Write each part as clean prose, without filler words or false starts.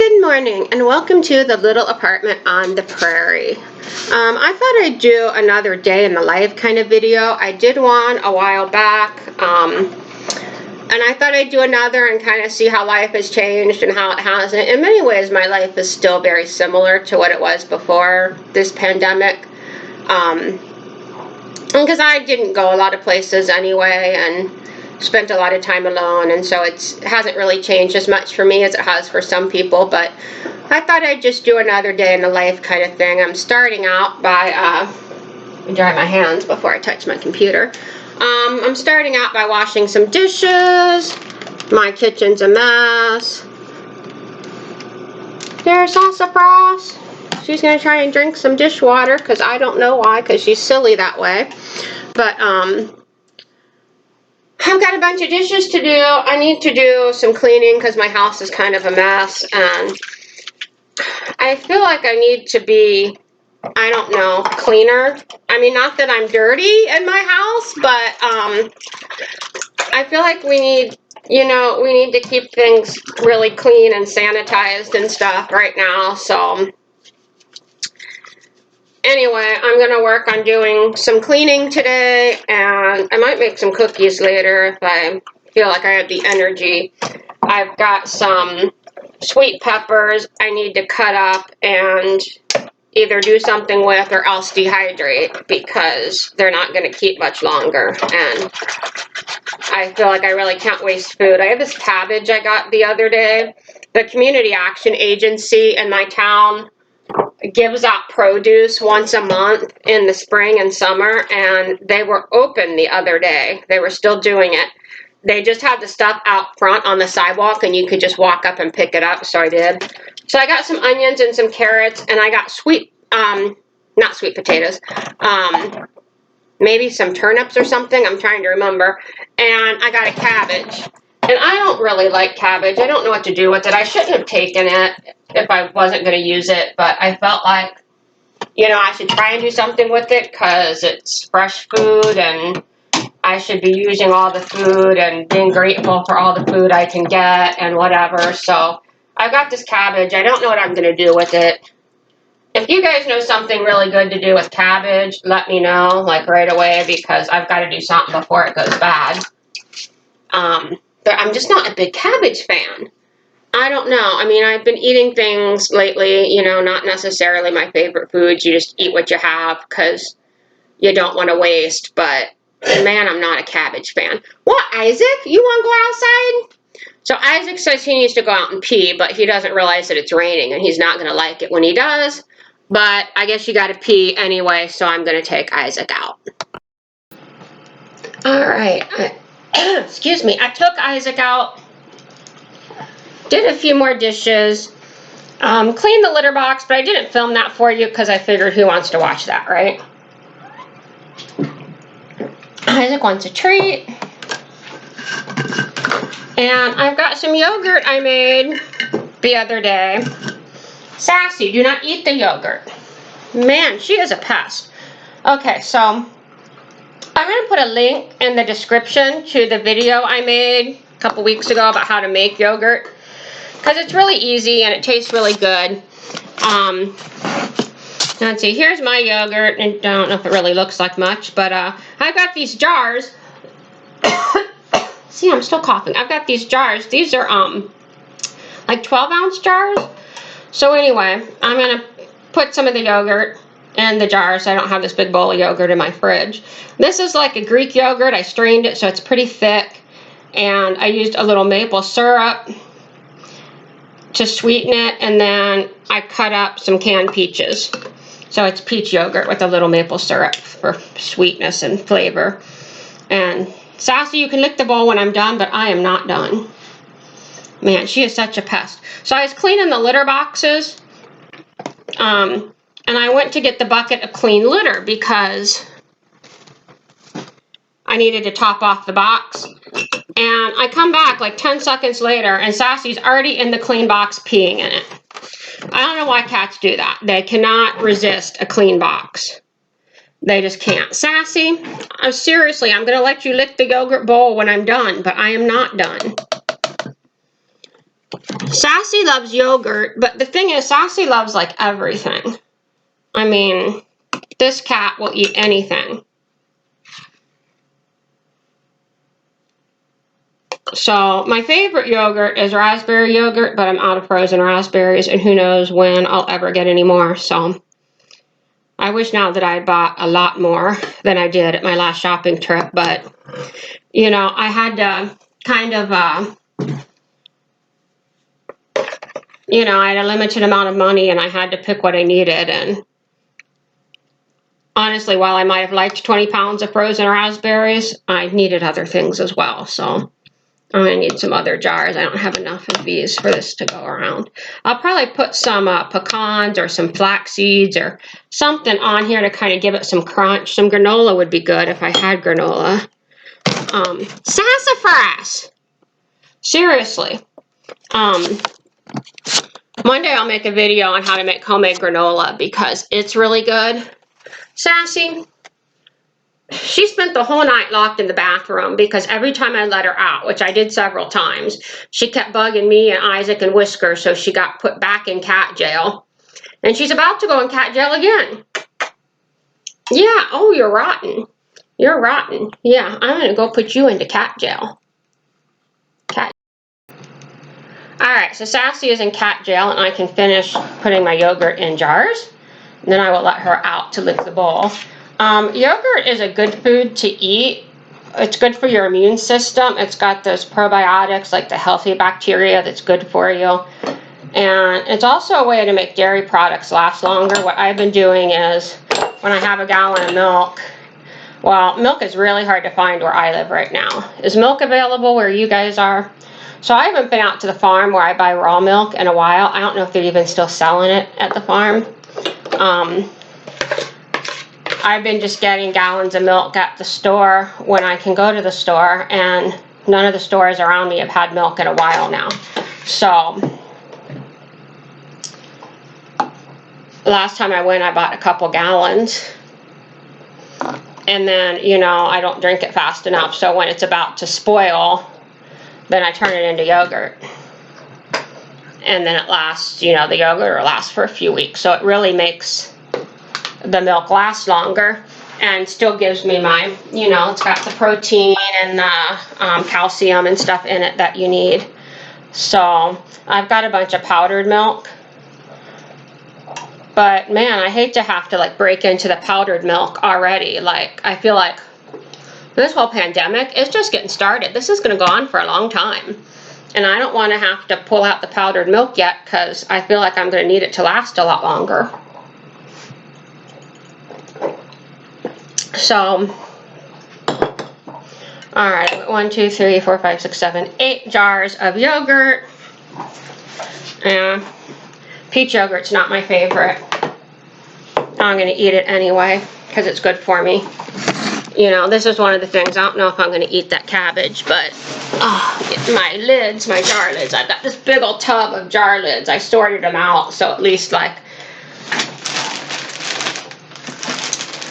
Good morning and welcome to the little apartment on the prairie. I thought I'd do another day in the life kind of video. I did one a while back and I thought I'd do another and kind of see how life has changed and how it hasn't. In many ways my life is still very similar to what it was before this pandemic. Because I didn't go a lot of places anyway and spent a lot of time alone, and so it hasn't really changed as much for me as it has for some people, but I thought I'd just do another day in the life kind of thing. I'm starting out by, let me dry my hands before I touch my computer. I'm starting out by washing some dishes. My kitchen's a mess. There's Salsa Frost. She's going to try and drink some dishwater because I don't know why, because she's silly that way. But, I've got a bunch of dishes to do. I need to do some cleaning because my house is kind of a mess, and I feel like I need to be, I don't know, cleaner. I mean, not that I'm dirty in my house, but I feel like we need, we need to keep things really clean and sanitized and stuff right now, so anyway, I'm going to work on doing some cleaning today, and I might make some cookies later if I feel like I have the energy. I've got some sweet peppers I need to cut up and either do something with or else dehydrate because they're not going to keep much longer, and I feel like I really can't waste food. I have this cabbage I got the other day. The Community Action Agency in my town gives out produce once a month in the spring and summer, and they were open the other day. They were still doing it. They just had the stuff out front on the sidewalk and you could just walk up and pick it up, so I did. So I got some onions and some carrots, and I got not sweet potatoes, maybe some turnips or something, I'm trying to remember, and I got a cabbage. And I don't really like cabbage. I don't know what to do with it. I shouldn't have taken it if I wasn't going to use it, but I felt like, I should try and do something with it because it's fresh food and I should be using all the food and being grateful for all the food I can get and whatever. So I've got this cabbage. I don't know what I'm going to do with it. If you guys know something really good to do with cabbage, let me know, like right away, because I've got to do something before it goes bad. But I'm just not a big cabbage fan. I don't know. I mean, I've been eating things lately, not necessarily my favorite foods. You just eat what you have because you don't want to waste. But, man, I'm not a cabbage fan. What, Isaac? You want to go outside? So Isaac says he needs to go out and pee, but he doesn't realize that it's raining, and he's not going to like it when he does. But I guess you got to pee anyway, so I'm going to take Isaac out. All right. Excuse me. I took Isaac out. Did a few more dishes, cleaned the litter box, but I didn't film that for you because I figured who wants to watch that, right? Isaac wants a treat. And I've got some yogurt I made the other day. Sassy, do not eat the yogurt. Man, she is a pest. Okay, so I'm going to put a link in the description to the video I made a couple weeks ago about how to make yogurt. Because it's really easy and it tastes really good. Let's see, here's my yogurt, and I don't know if it really looks like much, but I've got these jars. See, I'm still coughing. I've got these jars. These are like 12-ounce jars. So anyway, I'm going to put some of the yogurt in the jars. I don't have this big bowl of yogurt in my fridge. This is like a Greek yogurt. I strained it so it's pretty thick, and I used a little maple syrup to sweeten it, and then I cut up some canned peaches. So it's peach yogurt with a little maple syrup for sweetness and flavor. And Sassy, you can lick the bowl when I'm done, but I am not done. Man, she is such a pest. So I was cleaning the litter boxes, and I went to get the bucket of clean litter because I needed to top off the box. And I come back like 10 seconds later, and Sassy's already in the clean box peeing in it. I don't know why cats do that. They cannot resist a clean box. They just can't. Sassy, seriously, I'm going to let you lick the yogurt bowl when I'm done, but I am not done. Sassy loves yogurt, but the thing is, Sassy loves like everything. I mean, this cat will eat anything. So my favorite yogurt is raspberry yogurt, but I'm out of frozen raspberries, and who knows when I'll ever get any more. So I wish now that I had bought a lot more than I did at my last shopping trip, but you know, I had to kind of, you know, I had a limited amount of money and I had to pick what I needed. And honestly, while I might have liked 20 pounds of frozen raspberries, I needed other things as well. So I'm going to need some other jars. I don't have enough of these for this to go around. I'll probably put some pecans or some flax seeds or something on here to kind of give it some crunch. Some granola would be good if I had granola. Sassafras! Seriously. One day I'll make a video on how to make homemade granola because it's really good. Sassy, she spent the whole night locked in the bathroom because every time I let her out, which I did several times, she kept bugging me and Isaac and Whisker, so she got put back in cat jail. And she's about to go in cat jail again. Yeah, oh, you're rotten. You're rotten. Yeah, I'm going to go put you into cat jail. Cat. Alright, so Sassy is in cat jail and I can finish putting my yogurt in jars. And then I will let her out to lick the bowl. Yogurt is a good food to eat. It's good for your immune system. It's got those probiotics, like the healthy bacteria that's good for you. And it's also a way to make dairy products last longer. What I've been doing is, when I have a gallon of milk, well, milk is really hard to find where I live right now. Is milk available where you guys are? So I haven't been out to the farm where I buy raw milk in a while. I don't know if they're even still selling it at the farm. I've been just getting gallons of milk at the store when I can go to the store, and none of the stores around me have had milk in a while now. So last time I went, I bought a couple gallons, and then, you know, I don't drink it fast enough, so when it's about to spoil, then I turn it into yogurt. And then it lasts, you know, the yogurt will last for a few weeks, so it really makes the milk lasts longer and still gives me my, you know, it's got the protein and the calcium and stuff in it that you need. So I've got a bunch of powdered milk, but man, I hate to have to like break into the powdered milk already. Like, I feel like this whole pandemic is just getting started. This is going to go on for a long time, and I don't want to have to pull out the powdered milk yet because I feel like I'm going to need it to last a lot longer. So, alright, 1, 2, 3, 4, 5, 6, 7, 8 jars of yogurt. And peach yogurt's not my favorite. I'm going to eat it anyway because it's good for me. You know, this is one of the things, I don't know if I'm going to eat that cabbage, but my lids, my jar lids, I've got this big old tub of jar lids. I sorted them out, so at least, like,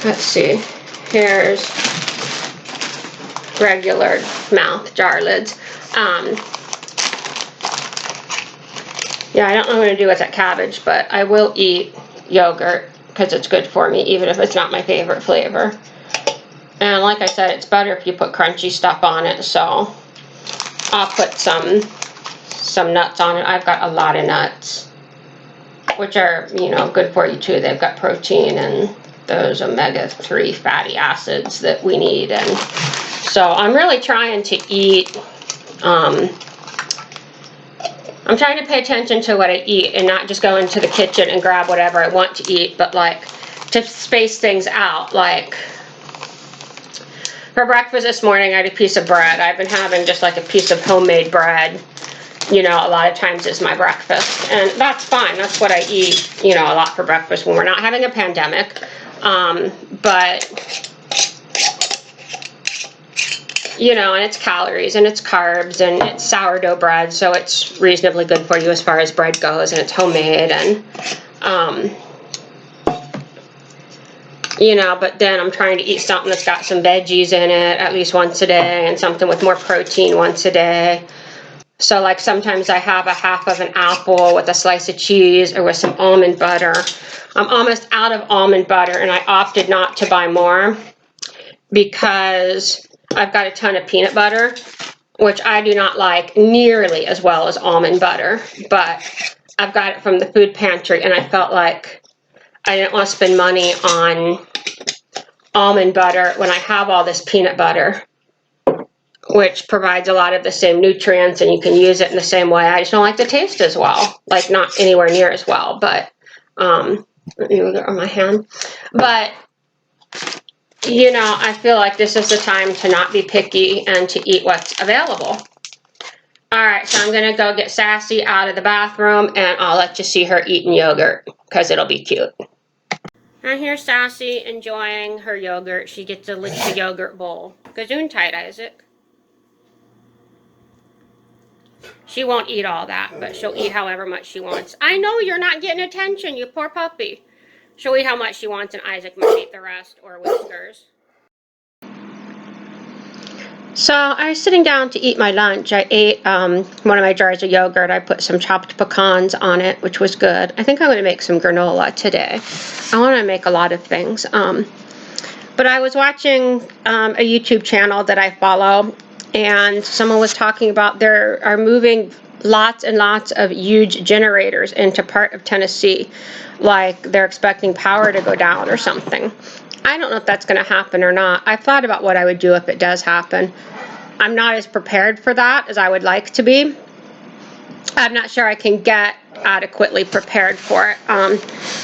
let's see. Here's regular mouth jar lids. Yeah, I don't know what I'm going to do with that cabbage, but I will eat yogurt because it's good for me, even if it's not my favorite flavor. And like I said, it's better if you put crunchy stuff on it, so I'll put some nuts on it. I've got a lot of nuts, which are, you know, good for you too. They've got protein and those omega-3 fatty acids that we need. And so I'm really trying to eat, I'm trying to pay attention to what I eat and not just go into the kitchen and grab whatever I want to eat, but like to space things out. Like for breakfast this morning, I had a piece of bread. I've been having just like a piece of homemade bread, you know, a lot of times is my breakfast, and that's fine. That's what I eat, you know, a lot for breakfast when we're not having a pandemic. But you know, and it's calories and it's carbs and it's sourdough bread, so it's reasonably good for you as far as bread goes, and it's homemade. And you know, but then I'm trying to eat something that's got some veggies in it at least once a day, and something with more protein once a day. So like sometimes I have a half of an apple with a slice of cheese or with some almond butter. I'm almost out of almond butter and I opted not to buy more because I've got a ton of peanut butter, which I do not like nearly as well as almond butter, but I've got it from the food pantry and I felt like I didn't want to spend money on almond butter when I have all this peanut butter, which provides a lot of the same nutrients and you can use it in the same way. I just don't like the taste as well, like not anywhere near as well, but let me move it on my hand. But you know, I feel like this is the time to not be picky and to eat what's available. All right, so I'm gonna go get Sassy out of the bathroom and I'll let you see her eating yogurt because it'll be cute. And here's Sassy enjoying her yogurt. She gets to lick the yogurt bowl. Gesundheit, Isaac. She won't eat all that, but she'll eat however much she wants. I know you're not getting attention, you poor puppy. She'll eat how much she wants and Isaac might eat the rest, or Whiskers. So I was sitting down to eat my lunch. I ate one of my jars of yogurt. I put some chopped pecans on it, which was good. I think I'm going to make some granola today. I want to make a lot of things. But I was watching a YouTube channel that I follow, and someone was talking about there are moving lots and lots of huge generators into part of Tennessee, like they're expecting power to go down or something. I don't know if that's going to happen or not. I've thought about what I would do if it does happen. I'm not as prepared for that as I would like to be. I'm not sure I can get adequately prepared for it.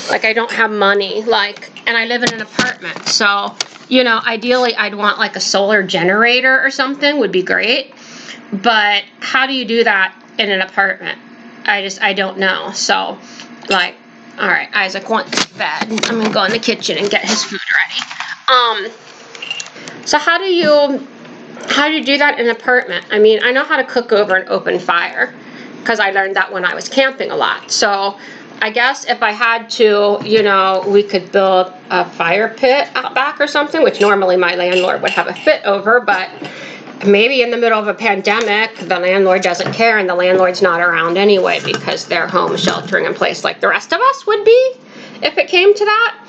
Like I don't have money, and I live in an apartment. So, you know, ideally I'd want like a solar generator or something would be great. But how do you do that in an apartment? I don't know. So, like, all right, Isaac wants fed. I'm gonna go in the kitchen and get his food ready. So how do you do that in an apartment? I mean, I know how to cook over an open fire because I learned that when I was camping a lot. So I guess if I had to, you know, we could build a fire pit out back or something, which normally my landlord would have a fit over, but maybe in the middle of a pandemic, the landlord doesn't care and the landlord's not around anyway because they're home sheltering in place like the rest of us would be if it came to that.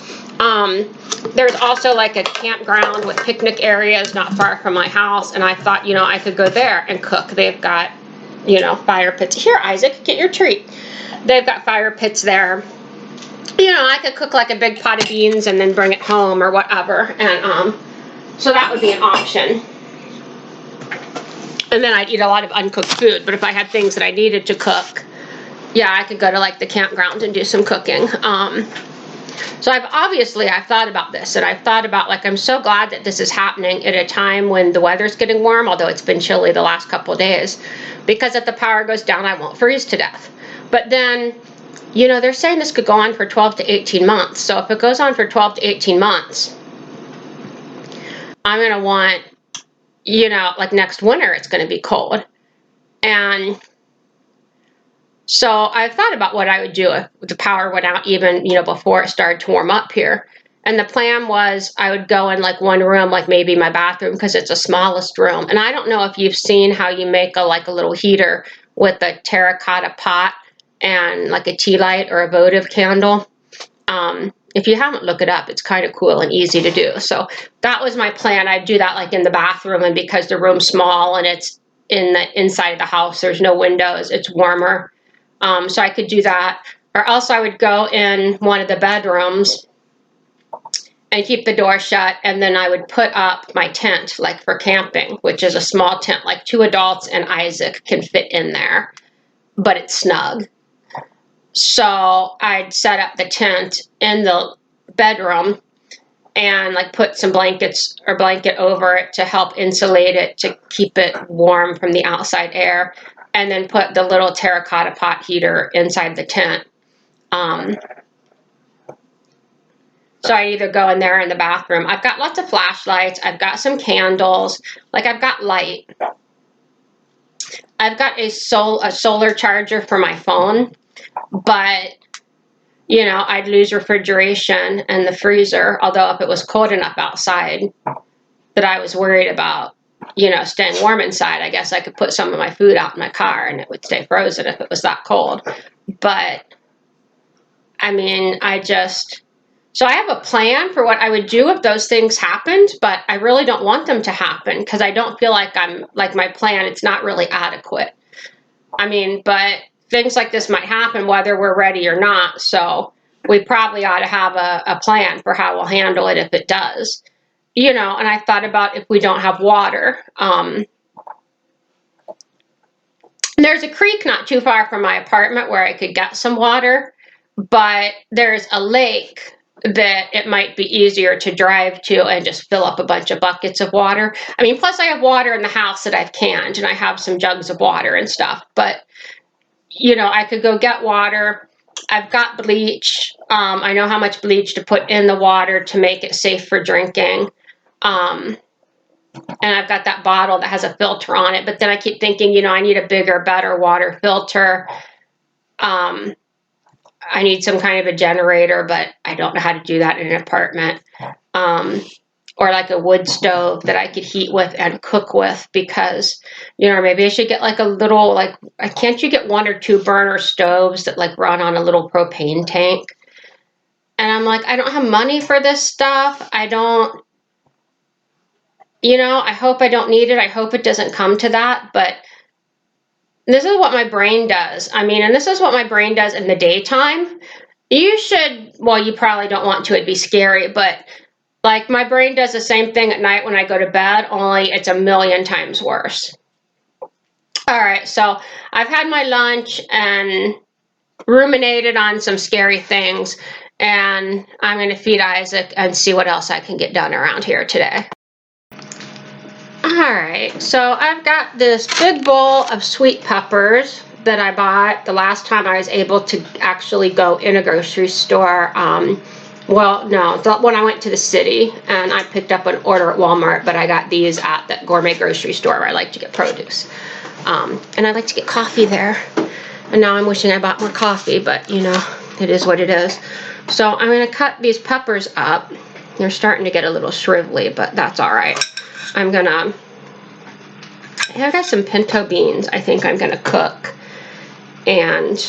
There's also like a campground with picnic areas not far from my house, and I thought, you know, I could go there and cook. They've got, you know, fire pits. Here, Isaac, get your treat. They've got fire pits there. You know, I could cook like a big pot of beans and then bring it home or whatever, and so that would be an option. And then I'd eat a lot of uncooked food, but if I had things that I needed to cook, yeah, I could go to like the campground and do some cooking. So I've thought about this, and I've thought about, like, I'm so glad that this is happening at a time when the weather's getting warm, although it's been chilly the last couple of days, because if the power goes down, I won't freeze to death. But then, you know, they're saying this could go on for 12 to 18 months. So if it goes on for 12 to 18 months, I'm going to want, you know, like next winter, it's going to be cold. And so I've thought about what I would do if the power went out even, you know, before it started to warm up here. And the plan was I would go in like one room, like maybe my bathroom, because it's the smallest room. And I don't know if you've seen how you make a little heater with a terracotta pot and like a tea light or a votive candle. If you haven't, look it up. It's kind of cool and easy to do. So that was my plan. I'd do that like in the bathroom, and because the room's small and it's in the inside of the house, there's no windows, it's warmer. So I could do that. Or else I would go in one of the bedrooms and keep the door shut, and then I would put up my tent, like for camping, which is a small tent, like 2 adults and Isaac can fit in there, but it's snug. So I'd set up the tent in the bedroom and like put some blankets or blanket over it to help insulate it, to keep it warm from the outside air, and then put the little terracotta pot heater inside the tent. So I either go in there in the bathroom. I've got lots of flashlights. I've got some candles. Like, I've got light. I've got a solar charger for my phone, but, you know, I'd lose refrigeration and the freezer, although if it was cold enough outside that I was worried about you know, staying warm inside. I guess I could put some of my food out in my car and it would stay frozen if it was that cold. But I mean, so I have a plan for what I would do if those things happened, but I really don't want them to happen because I don't feel like my plan, it's not really adequate. I mean, but things like this might happen whether we're ready or not. So we probably ought to have a plan for how we'll handle it if it does. You know, and I thought about if we don't have water. There's a creek not too far from my apartment where I could get some water, but there's a lake that it might be easier to drive to and just fill up a bunch of buckets of water. I mean, plus I have water in the house that I've canned, and I have some jugs of water and stuff, but you know, I could go get water. I've got bleach. I know how much bleach to put in the water to make it safe for drinking. And I've got that bottle that has a filter on it, but then I keep thinking, you know, I need a bigger, better water filter. I need some kind of a generator, but I don't know how to do that in an apartment. Or like a wood stove that I could heat with and cook with, because, you know, maybe I should get like a little, like, can't you get 1 or 2 burner stoves that like run on a little propane tank? And I'm like, I don't have money for this stuff. I don't, you know, I hope I don't need it. I hope it doesn't come to that, but this is what my brain does. I mean, and this is what my brain does in the daytime. You should, well, you probably don't want to, it'd be scary, but like my brain does the same thing at night when I go to bed, only it's 1,000,000 times worse. All right, so I've had my lunch and ruminated on some scary things, and I'm going to feed Isaac and see what else I can get done around here today. All right, so I've got this big bowl of sweet peppers that I bought the last time I was able to actually go in a grocery store. Well, no, when I went to the city, and I picked up an order at Walmart, but I got these at that gourmet grocery store where I like to get produce. And I like to get coffee there. And now I'm wishing I bought more coffee, but you know, it is what it is. So I'm going to cut these peppers up. They're starting to get a little shrivelly, but that's all right. I've got some pinto beans I think I'm going to cook, and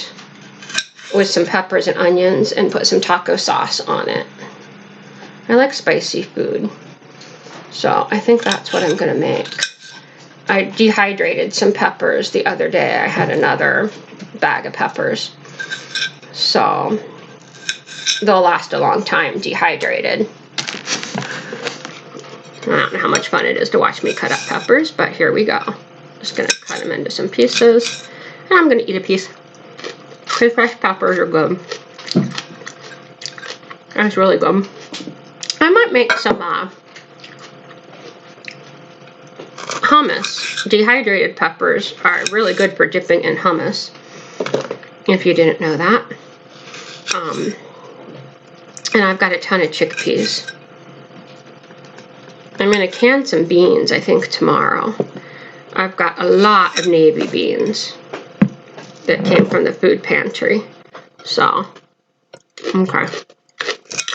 with some peppers and onions, and put some taco sauce on it. I like spicy food, so I think that's what I'm going to make. I dehydrated some peppers the other day. I had another bag of peppers, so they'll last a long time dehydrated. I don't know how much fun it is to watch me cut up peppers, but here we go. Just going to cut them into some pieces, and I'm going to eat a piece. These fresh peppers are good. That's really good. I might make some hummus. Dehydrated peppers are really good for dipping in hummus, if you didn't know that. And I've got a ton of chickpeas. I'm going to can some beans, I think, tomorrow. I've got a lot of navy beans that came from the food pantry. So, okay.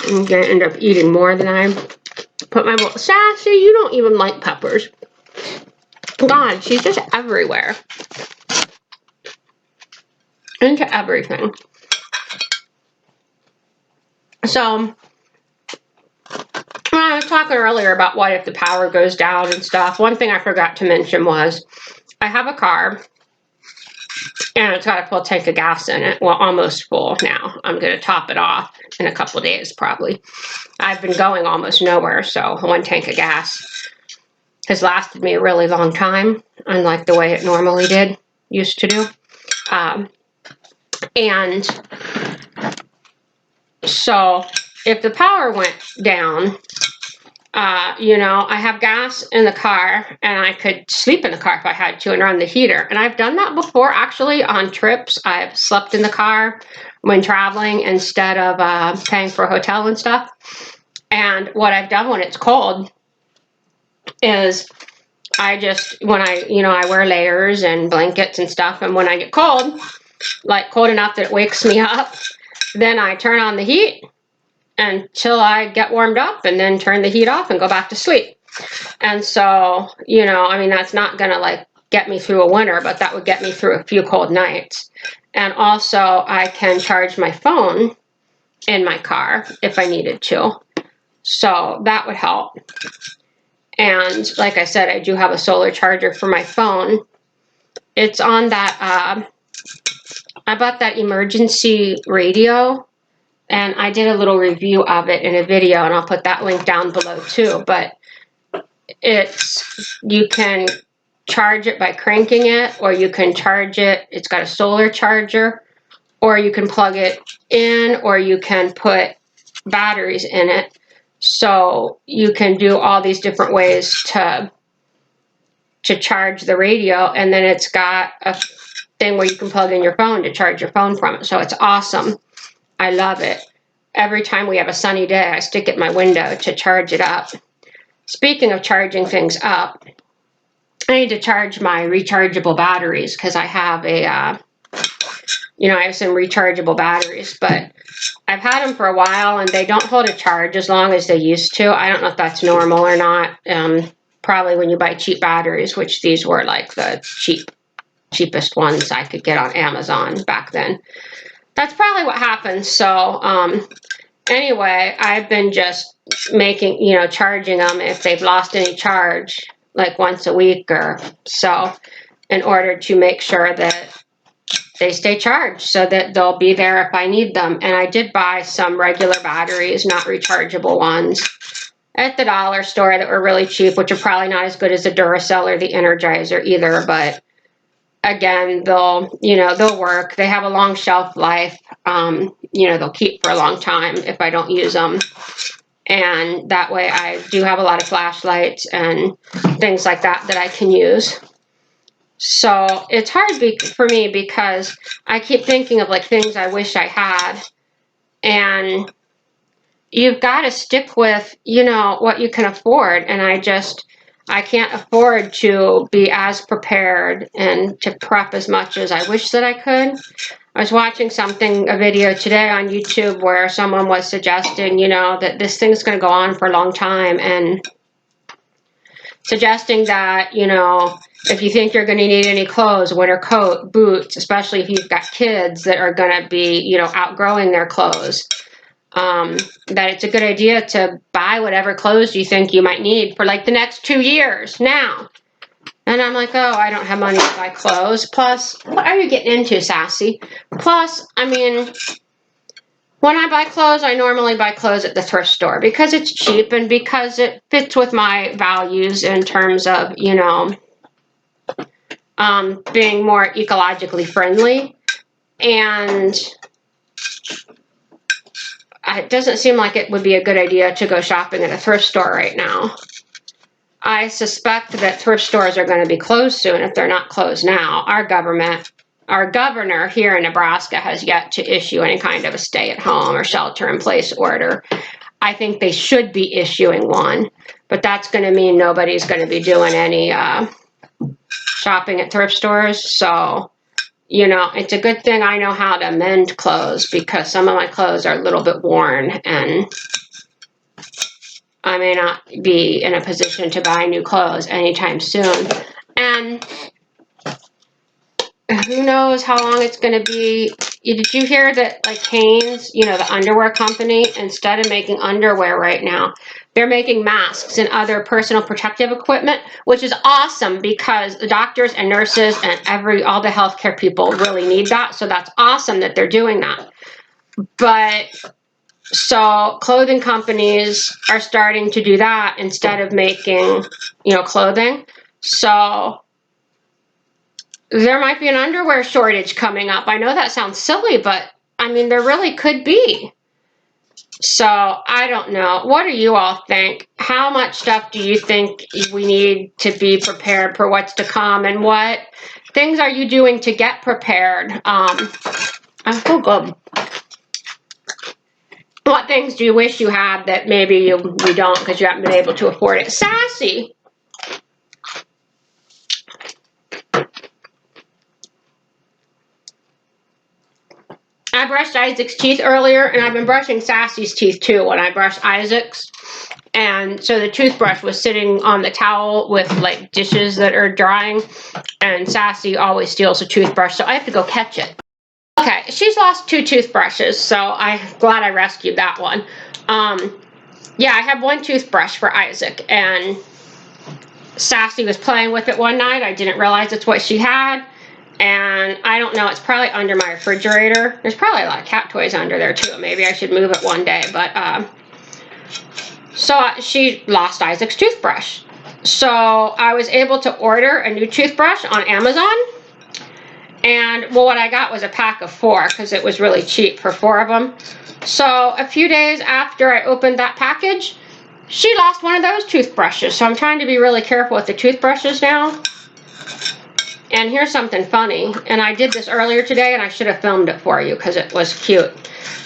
I'm going to end up eating more than I put my bowl. Sassy, you don't even like peppers. God, she's just everywhere. Into everything. So, I was talking earlier about what if the power goes down and stuff. One thing I forgot to mention was I have a car, and it's got a full tank of gas in it. Well, almost full now. I'm going to top it off in a couple days probably. I've been going almost nowhere, so 1 tank of gas has lasted me a really long time, unlike the way it normally used to do. And so if the power went down, you know, I have gas in the car, and I could sleep in the car if I had to and run the heater. And I've done that before, actually, on trips. I've slept in the car when traveling instead of paying for a hotel and stuff. And what I've done when it's cold is I wear layers and blankets and stuff. And when I get cold, like cold enough that it wakes me up, then I turn on the heat until I get warmed up, and then turn the heat off and go back to sleep. And so, you know, I mean, that's not gonna like get me through a winter, but that would get me through a few cold nights. And also I can charge my phone in my car if I needed to. So that would help. And like I said, I do have a solar charger for my phone. It's on that, I bought that emergency radio, and I did a little review of it in a video, and I'll put that link down below too. But you can charge it by cranking it, or you can charge it, it's got a solar charger, or you can plug it in, or you can put batteries in it. So you can do all these different ways to charge the radio, and then it's got a thing where you can plug in your phone to charge your phone from it. So it's awesome. I love it. Every time we have a sunny day, I stick it in my window to charge it up. Speaking of charging things up, I need to charge my rechargeable batteries because I have I have some rechargeable batteries, but I've had them for a while and they don't hold a charge as long as they used to. I don't know if that's normal or not. Probably when you buy cheap batteries, which these were like the cheapest ones I could get on Amazon back then. That's probably what happened. So anyway, I've been just charging them if they've lost any charge, like once a week or so, in order to make sure that they stay charged so that they'll be there if I need them. And I did buy some regular batteries, not rechargeable ones, at the dollar store that were really cheap, which are probably not as good as the Duracell or the Energizer either, but again, they'll work. They have a long shelf life. They'll keep for a long time if I don't use them. And that way I do have a lot of flashlights and things like that I can use. So it's hard for me because I keep thinking of like things I wish I had, and you've got to stick with, what you can afford. And I can't afford to be as prepared and to prep as much as I wish that I could. I was watching a video today on YouTube where someone was suggesting, that this thing's going to go on for a long time, and suggesting that, if you think you're going to need any clothes, winter coat, boots, especially if you've got kids that are going to be, outgrowing their clothes, that it's a good idea to buy whatever clothes you think you might need for like the next 2 years now. And I'm like, oh, I don't have money to buy clothes. Plus, what are you getting into, Sassy? Plus, I mean, when I buy clothes, I normally buy clothes at the thrift store because it's cheap and because it fits with my values in terms of, being more ecologically friendly. And it doesn't seem like it would be a good idea to go shopping at a thrift store right now. I suspect that thrift stores are going to be closed soon if they're not closed now. Our governor here in Nebraska has yet to issue any kind of a stay-at-home or shelter-in-place order. I think they should be issuing one, but that's going to mean nobody's going to be doing any shopping at thrift stores. So, it's a good thing I know how to mend clothes because some of my clothes are a little bit worn and I may not be in a position to buy new clothes anytime soon. And who knows how long it's going to be. Did you hear that, like, Hanes, the underwear company, instead of making underwear right now, they're making masks and other personal protective equipment, which is awesome because the doctors and nurses and all the healthcare people really need that. So that's awesome that they're doing that. But so clothing companies are starting to do that instead of making, clothing. So there might be an underwear shortage coming up. I know that sounds silly, but I mean, there really could be. So I don't know. What do you all think? How much stuff do you think we need to be prepared for what's to come, and what things are you doing to get prepared? I feel good. What things do you wish you had that maybe you don't because you haven't been able to afford it? Sassy! I brushed Isaac's teeth earlier, and I've been brushing Sassy's teeth too when I brush Isaac's. And so the toothbrush was sitting on the towel with like dishes that are drying, and Sassy always steals a toothbrush, so I have to go catch it. Okay, she's lost 2 toothbrushes, so I'm glad I rescued that one. Yeah, I have 1 toothbrush for Isaac, and Sassy was playing with it one night. I didn't realize it's what she had, and I don't know, it's probably under my refrigerator. There's probably a lot of cat toys under there too. Maybe I should move it one day, but so she lost Isaac's toothbrush. So I was able to order a new toothbrush on Amazon. And well, what I got was a pack of 4 because it was really cheap for 4 of them. So a few days after I opened that package, she lost one of those toothbrushes. So I'm trying to be really careful with the toothbrushes now. And here's something funny. And I did this earlier today, and I should have filmed it for you because it was cute.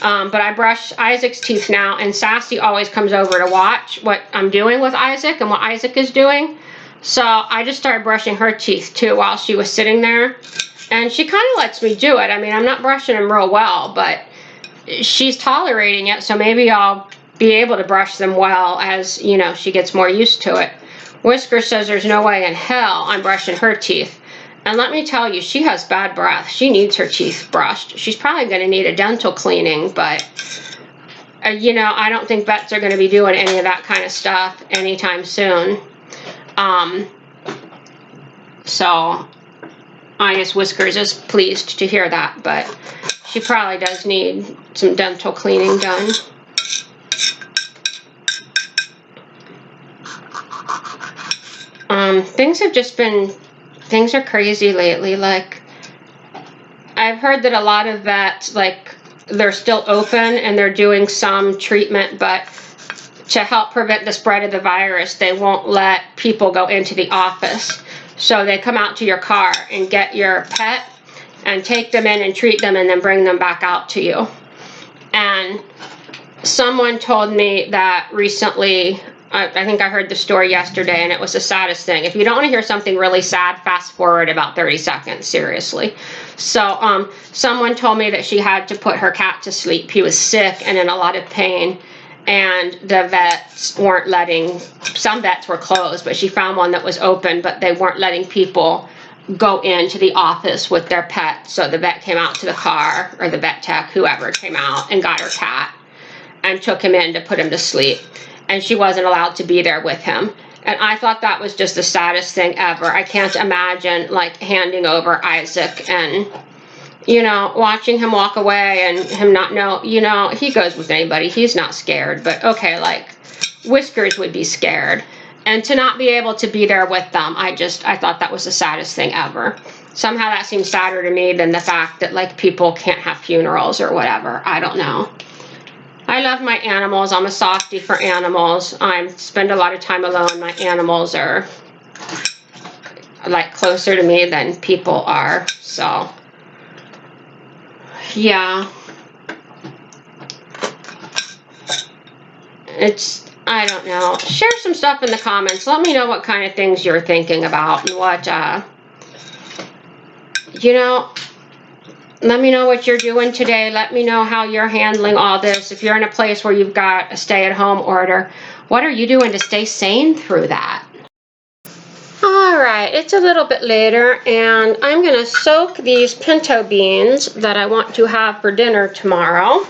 But I brush Isaac's teeth now, and Sassy always comes over to watch what I'm doing with Isaac and what Isaac is doing. So I just started brushing her teeth too while she was sitting there. And she kind of lets me do it. I mean, I'm not brushing them real well, but she's tolerating it, so maybe I'll be able to brush them well as, you know, she gets more used to it. Whisker says there's no way in hell I'm brushing her teeth. And let me tell you, she has bad breath. She needs her teeth brushed. She's probably going to need a dental cleaning, but, you know, I don't think vets are going to be doing any of that kind of stuff anytime soon. So I guess Whiskers is pleased to hear that, but she probably does need some dental cleaning done. Things are crazy lately. Like, I've heard that a lot of vets, like, they're still open and they're doing some treatment, but to help prevent the spread of the virus, they won't let people go into the office. So they come out to your car and get your pet and take them in and treat them and then bring them back out to you. And someone told me that recently, I think I heard the story yesterday, and it was the saddest thing. If you don't want to hear something really sad, fast forward about 30 seconds, seriously. So someone told me that she had to put her cat to sleep. He was sick and in a lot of pain, and the vets weren't letting, some vets were closed, but she found one that was open, but they weren't letting people go into the office with their pet. So the vet came out to the car, or the vet tech, whoever, came out and got her cat and took him in to put him to sleep. And she wasn't allowed to be there with him. And I thought that was just the saddest thing ever. I can't imagine, like, handing over Isaac and, you know, watching him walk away and him not know, you know, he goes with anybody. He's not scared. But, okay, like, Whiskers would be scared. And to not be able to be there with them, I thought that was the saddest thing ever. Somehow that seems sadder to me than the fact that, like, people can't have funerals or whatever. I don't know. I love my animals. I'm a softie for animals. I spend a lot of time alone. My animals are, like, closer to me than people are. So, yeah. I don't know. Share some stuff in the comments. Let me know what kind of things you're thinking about and what, you know, let me know what you're doing today. Let me know how you're handling all this. If you're in a place where you've got a stay-at-home order, what are you doing to stay sane through that? All right, it's a little bit later, and I'm going to soak these pinto beans that I want to have for dinner tomorrow.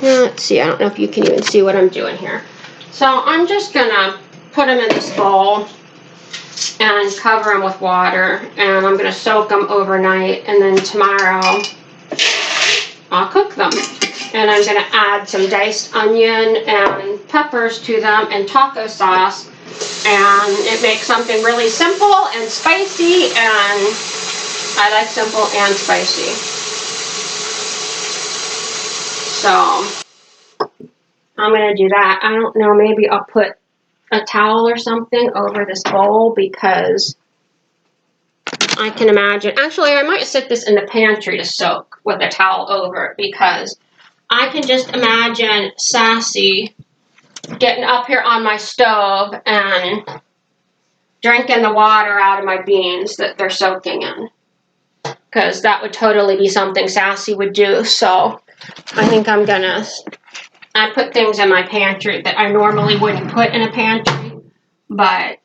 Let's see, I don't know if you can even see what I'm doing here. So I'm just going to put them in this bowl and cover them with water, and I'm going to soak them overnight, and then tomorrow I'll cook them. And I'm going to add some diced onion and peppers to them and taco sauce, and it makes something really simple and spicy, and I like simple and spicy. So I'm going to do that. I don't know, maybe I'll put a towel or something over this bowl, because I can imagine, actually I might sit this in the pantry to soak with a towel over it, because I can just imagine Sassy getting up here on my stove and drinking the water out of my beans that they're soaking in, because that would totally be something Sassy would do. So I think I'm gonna I put things in my pantry that I normally wouldn't put in a pantry, but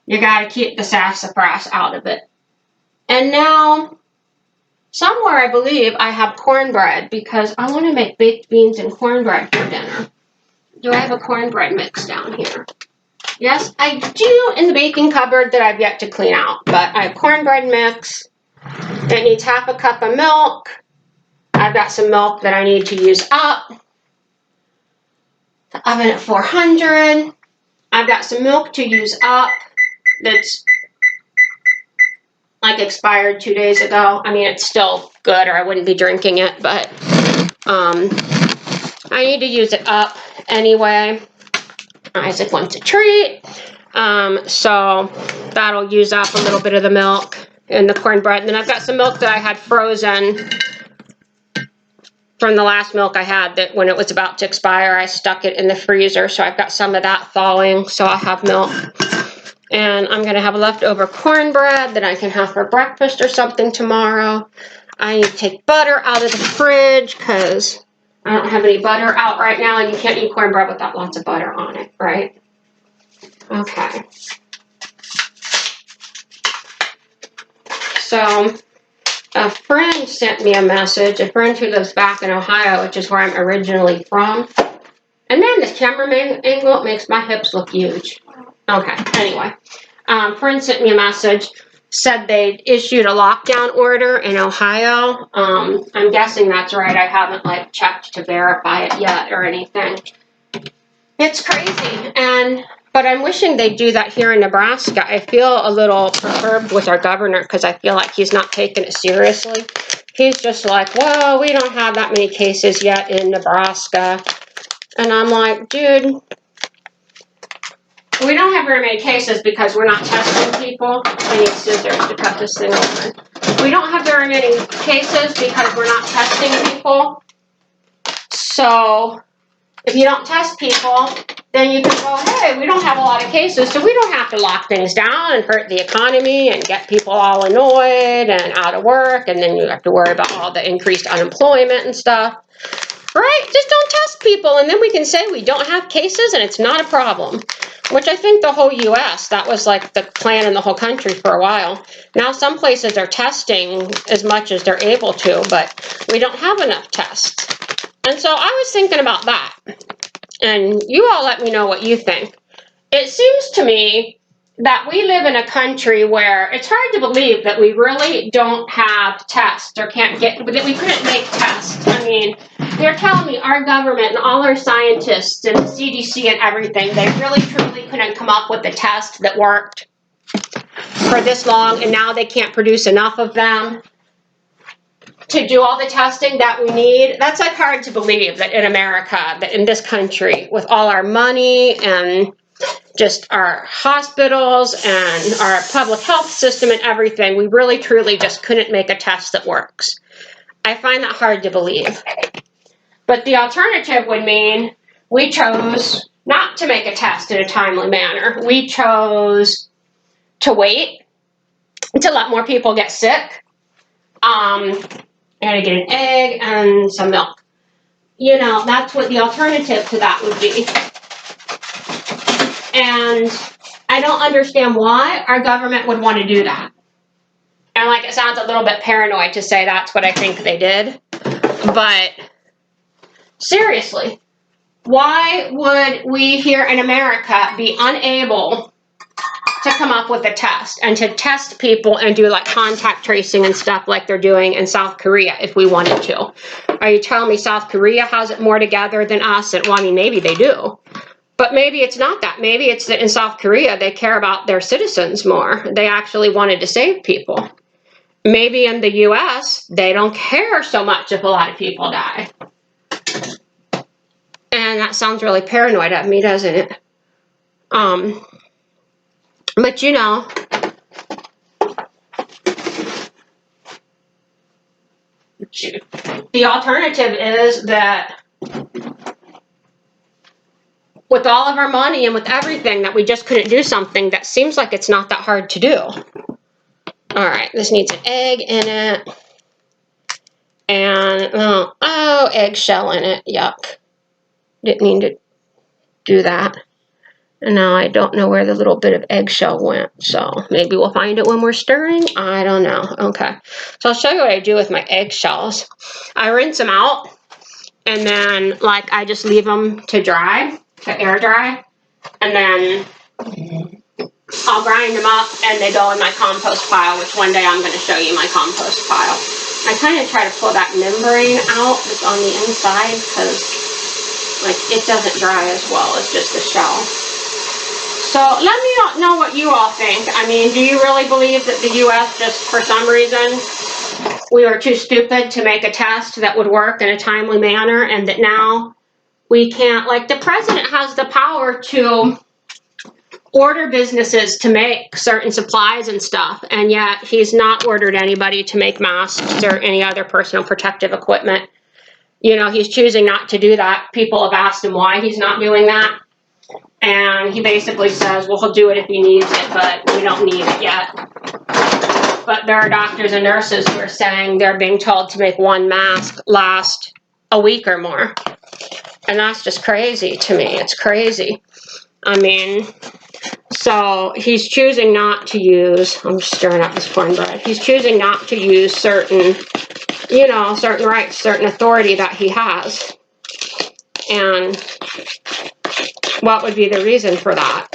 you gotta keep the sassafras out of it. And now, somewhere I believe I have cornbread because I want to make baked beans and cornbread for dinner. Do I have a cornbread mix down here? Yes, I do in the baking cupboard that I've yet to clean out, but I have cornbread mix. It needs half a cup of milk. I've got some milk that I need to use up. The oven at 400. I've got some milk to use up that's like expired 2 days ago. I mean, it's still good or I wouldn't be drinking it, but I need to use it up anyway. Isaac wants a treat. So that'll use up a little bit of the milk and the cornbread. And then I've got some milk that I had frozen from the last milk I had that when it was about to expire, I stuck it in the freezer. So I've got some of that thawing, so I'll have milk. And I'm gonna have a leftover cornbread that I can have for breakfast or something tomorrow. I need to take butter out of the fridge because I don't have any butter out right now, and you can't eat cornbread without lots of butter on it, right? Okay. So a friend sent me a message, a friend who lives back in Ohio, which is where I'm originally from. And man, this camera angle makes my hips look huge. Okay, anyway. Friend sent me a message, said they'd issued a lockdown order in Ohio. I'm guessing that's right. I haven't like checked to verify it yet or anything. It's crazy, but I'm wishing they'd do that here in Nebraska. I feel a little perturbed with our governor because I feel like he's not taking it seriously. He's just like, well, we don't have that many cases yet in Nebraska. And I'm like, dude, we don't have very many cases because we're not testing people. I need scissors to cut this thing open. We don't have very many cases because we're not testing people. So if you don't test people, then you can go, hey, we don't have a lot of cases, so we don't have to lock things down and hurt the economy and get people all annoyed and out of work, and then you have to worry about all the increased unemployment and stuff. Right? Just don't test people, and then we can say we don't have cases and it's not a problem. Which I think the whole U.S., that was like the plan in the whole country for a while. Now some places are testing as much as they're able to, but we don't have enough tests. And so I was thinking about that. And you all let me know what you think. It seems to me that we live in a country where it's hard to believe that we really don't have tests or that we couldn't make tests. I mean, they're telling me our government and all our scientists and the CDC and everything, they really truly couldn't come up with a test that worked for this long, and now they can't produce enough of them to do all the testing that we need. That's like hard to believe that in America, that in this country, with all our money and just our hospitals and our public health system and everything, we really truly just couldn't make a test that works. I find that hard to believe. But the alternative would mean we chose not to make a test in a timely manner. We chose to wait to let more people get sick. I gotta get an egg and some milk. You know, that's what the alternative to that would be. And I don't understand why our government would want to do that. And like, it sounds a little bit paranoid to say that's what I think they did. But seriously, why would we here in America be unable to come up with a test and to test people and do like contact tracing and stuff like they're doing in South Korea if we wanted to? Are you telling me South Korea has it more together than us? And well, I mean, maybe they do. But maybe it's not that. Maybe it's that in South Korea, they care about their citizens more. They actually wanted to save people. Maybe in the U.S., they don't care so much if a lot of people die. And that sounds really paranoid of me, doesn't it? But you know, the alternative is that with all of our money and with everything, that we just couldn't do something that seems like it's not that hard to do. All right, this needs an egg in it. And, oh, eggshell in it. Yuck. Didn't mean to do that. And now I don't know where the little bit of eggshell went. So maybe we'll find it when we're stirring. I don't know. Okay. So I'll show you what I do with my eggshells. I rinse them out. And then, like, I just leave them to dry, to air dry. And then I'll grind them up and they go in my compost pile, which one day I'm going to show you my compost pile. I kind of try to pull that membrane out that's on the inside because, like, it doesn't dry as well as just the shell. So let me know what you all think. I mean, do you really believe that the U.S. just for some reason we were too stupid to make a test that would work in a timely manner, and that now we can't, like, the president has the power to order businesses to make certain supplies and stuff, and yet he's not ordered anybody to make masks or any other personal protective equipment. You know, he's choosing not to do that. People have asked him why he's not doing that. And he basically says, well, he'll do it if he needs it, but we don't need it yet. But there are doctors and nurses who are saying they're being told to make one mask last a week or more. And that's just crazy to me. It's crazy. I mean, so he's choosing not to use, I'm just stirring up this cornbread. He's choosing not to use certain, you know, certain rights, certain authority that he has. And what would be the reason for that?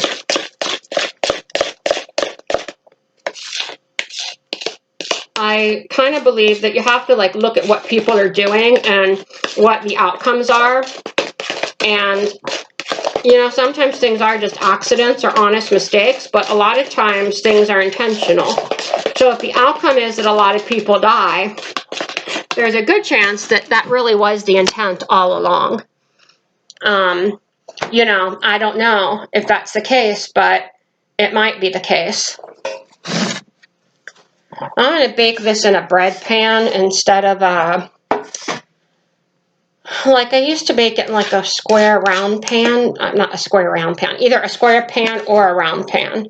I kind of believe that you have to, like, look at what people are doing and what the outcomes are. And, you know, sometimes things are just accidents or honest mistakes, but a lot of times things are intentional. So if the outcome is that a lot of people die, there's a good chance that that really was the intent all along. You know, I don't know if that's the case, but it might be the case. I'm going to bake this in a bread pan instead of like I used to bake it in like a square round pan. Not a square round pan, either a square pan or a round pan.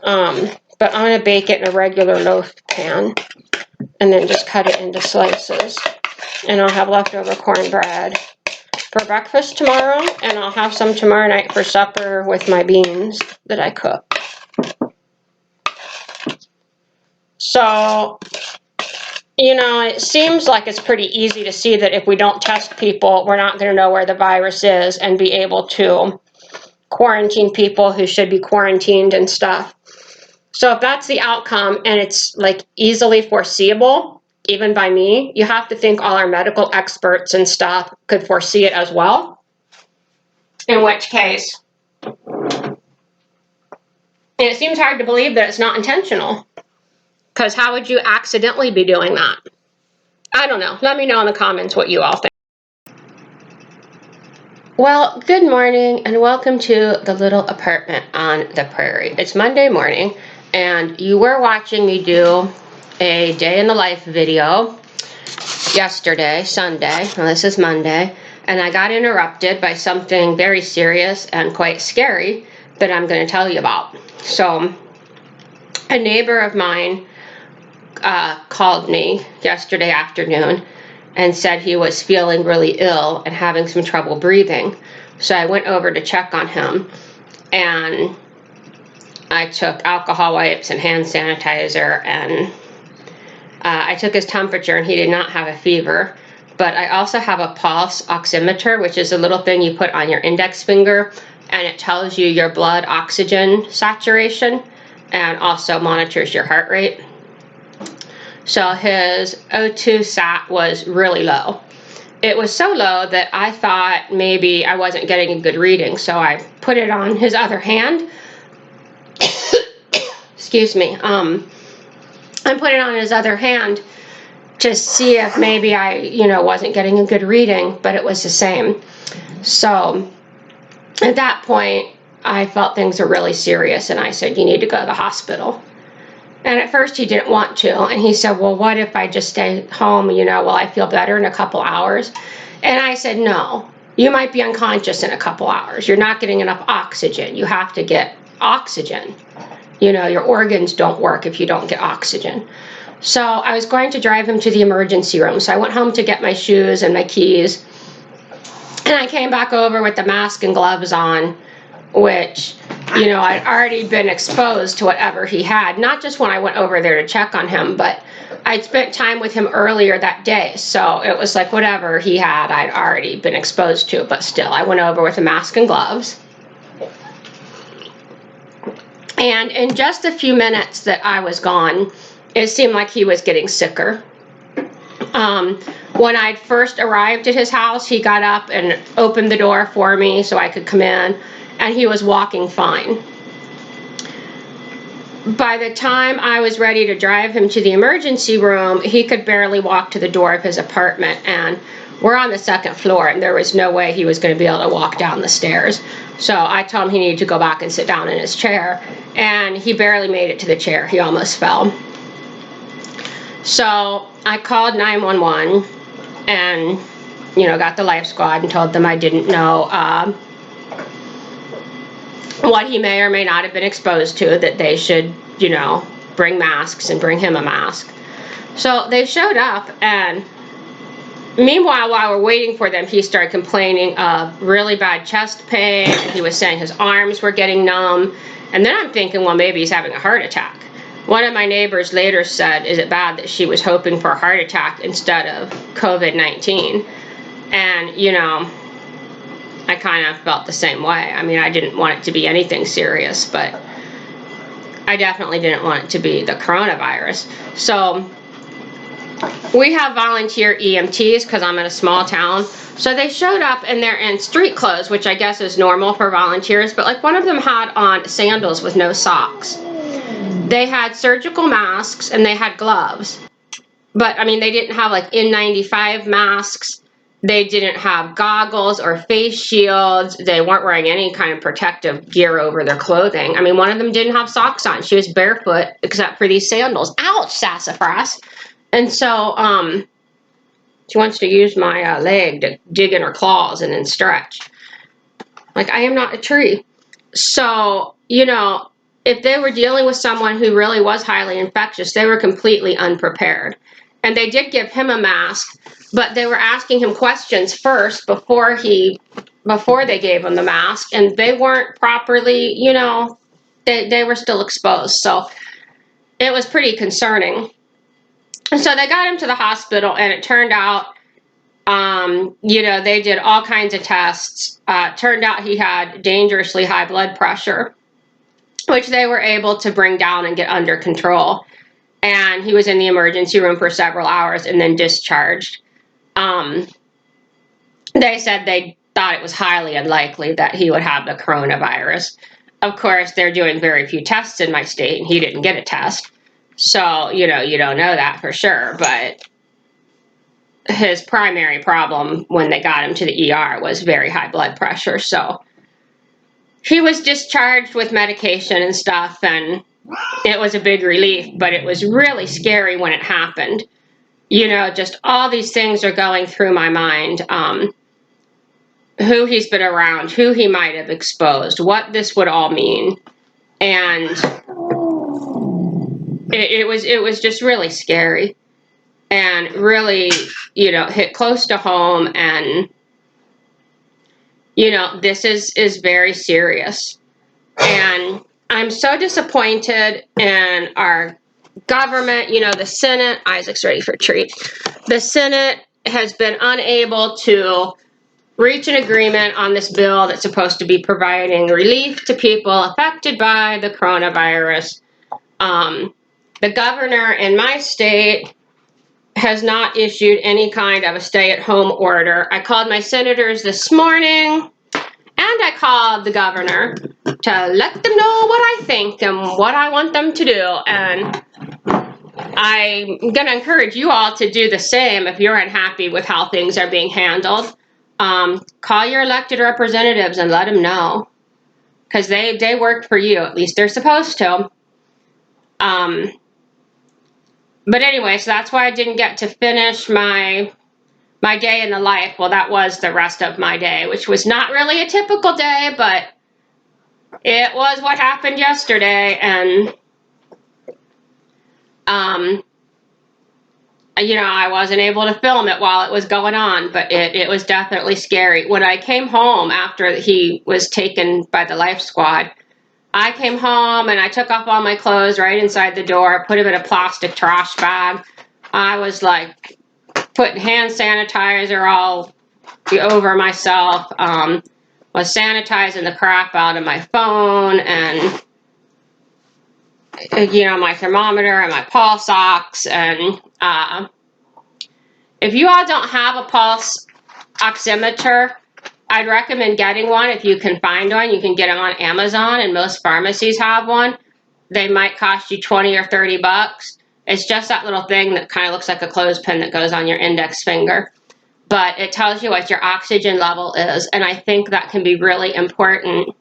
But I'm going to bake it in a regular loaf pan and then just cut it into slices. And I'll have leftover cornbread for breakfast tomorrow, and I'll have some tomorrow night for supper with my beans that I cook. So, you know, it seems like it's pretty easy to see that if we don't test people, we're not going to know where the virus is and be able to quarantine people who should be quarantined and stuff. So if that's the outcome and it's, like, easily foreseeable, even by me, you have to think all our medical experts and stuff could foresee it as well. In which case, and it seems hard to believe that it's not intentional. Because how would you accidentally be doing that? I don't know. Let me know in the comments what you all think. Well, good morning and welcome to the little apartment on the prairie. It's Monday morning and you were watching me do a day in the life video yesterday, Sunday. Well, this is Monday, and I got interrupted by something very serious and quite scary that I'm going to tell you about. So, a neighbor of mine called me yesterday afternoon and said he was feeling really ill and having some trouble breathing. So I went over to check on him, and I took alcohol wipes and hand sanitizer, and I took his temperature, and he did not have a fever. But I also have a pulse oximeter, which is a little thing you put on your index finger, and it tells you your blood oxygen saturation and also monitors your heart rate. So his O2 sat was really low. It was so low that I thought maybe I wasn't getting a good reading, so I put it on his other hand. Excuse me. I put it on his other hand to see if maybe I, wasn't getting a good reading, but it was the same. So at that point, I felt things were really serious, and I said, you need to go to the hospital. And at first he didn't want to, and he said, well, what if I just stay home, will I feel better in a couple hours? And I said, no, you might be unconscious in a couple hours. You're not getting enough oxygen. You have to get oxygen. Your organs don't work if you don't get oxygen. So I was going to drive him to the emergency room. So I went home to get my shoes and my keys. And I came back over with the mask and gloves on, which, you know, I'd already been exposed to whatever he had. Not just when I went over there to check on him, but I'd spent time with him earlier that day. So it was like whatever he had, I'd already been exposed to. But still, I went over with a mask and gloves. And in just a few minutes that I was gone, it seemed like he was getting sicker. When I'd first arrived at his house, he got up and opened the door for me so I could come in, and he was walking fine. By the time I was ready to drive him to the emergency room, he could barely walk to the door of his apartment, and we're on the second floor, and there was no way he was going to be able to walk down the stairs. So I told him he needed to go back and sit down in his chair, and he barely made it to the chair. He almost fell. So I called 911 and, you know, got the Life Squad and told them I didn't know what he may or may not have been exposed to, that they should, you know, bring masks and bring him a mask. So they showed up, and meanwhile, while we're waiting for them, he started complaining of really bad chest pain. He was saying his arms were getting numb. And then I'm thinking, well, maybe he's having a heart attack. One of my neighbors later said, is it bad that she was hoping for a heart attack instead of COVID-19? And, you know, I kind of felt the same way. I mean, I didn't want it to be anything serious, but I definitely didn't want it to be the coronavirus. So we have volunteer EMTs because I'm in a small town. So they showed up and they're in street clothes, which I guess is normal for volunteers. But like one of them had on sandals with no socks. They had surgical masks and they had gloves. But I mean, they didn't have like N95 masks. They didn't have goggles or face shields. They weren't wearing any kind of protective gear over their clothing. I mean, one of them didn't have socks on. She was barefoot except for these sandals. Ouch, sassafras. And so she wants to use my leg to dig in her claws and then stretch. Like, I am not a tree. So, you know, if they were dealing with someone who really was highly infectious, they were completely unprepared. And they did give him a mask, but they were asking him questions first before they gave him the mask, and they weren't properly, you know, they were still exposed. So it was pretty concerning. So they got him to the hospital, and it turned out, you know, they did all kinds of tests. Turned out he had dangerously high blood pressure, which they were able to bring down and get under control. And he was in the emergency room for several hours and then discharged. They said they thought it was highly unlikely that he would have the coronavirus. Of course, they're doing very few tests in my state, and he didn't get a test. So, you know, you don't know that for sure, but his primary problem when they got him to the ER was very high blood pressure. So he was discharged with medication and stuff, and it was a big relief, but it was really scary when it happened. You know, just all these things are going through my mind. Who he's been around, who he might have exposed, what this would all mean. And it was just really scary and really, you know, hit close to home. And, you know, this is very serious. And I'm so disappointed in our government. You know, the Senate, Isaac's ready for a treat. The Senate has been unable to reach an agreement on this bill that's supposed to be providing relief to people affected by the coronavirus. The governor in my state has not issued any kind of a stay-at-home order. I called my senators this morning, and I called the governor to let them know what I think and what I want them to do. And I'm going to encourage you all to do the same if you're unhappy with how things are being handled. Call your elected representatives and let them know, because they work for you. At least they're supposed to. But anyway, so that's why I didn't get to finish my day in the life. Well, that was the rest of my day, which was not really a typical day, but it was what happened yesterday. And you know, I wasn't able to film it while it was going on, but it was definitely scary. When I came home after he was taken by the Life Squad, I came home and I took off all my clothes right inside the door, put them in a plastic trash bag. I was like putting hand sanitizer all over myself, was sanitizing the crap out of my phone and, you know, my thermometer and my pulse ox. And if you all don't have a pulse oximeter, I'd recommend getting one if you can find one. You can get them on Amazon, and most pharmacies have one. They might cost you 20 or 30 bucks. It's just that little thing that kind of looks like a clothespin that goes on your index finger. But it tells you what your oxygen level is, and I think that can be really important.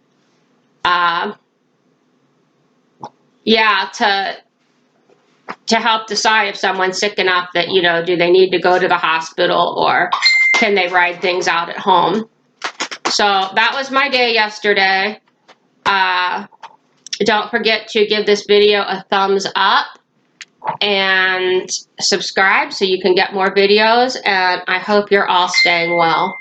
Yeah, to help decide if someone's sick enough that, you know, do they need to go to the hospital or can they ride things out at home. So that was my day yesterday. Don't forget to give this video a thumbs up and subscribe so you can get more videos, and I hope you're all staying well.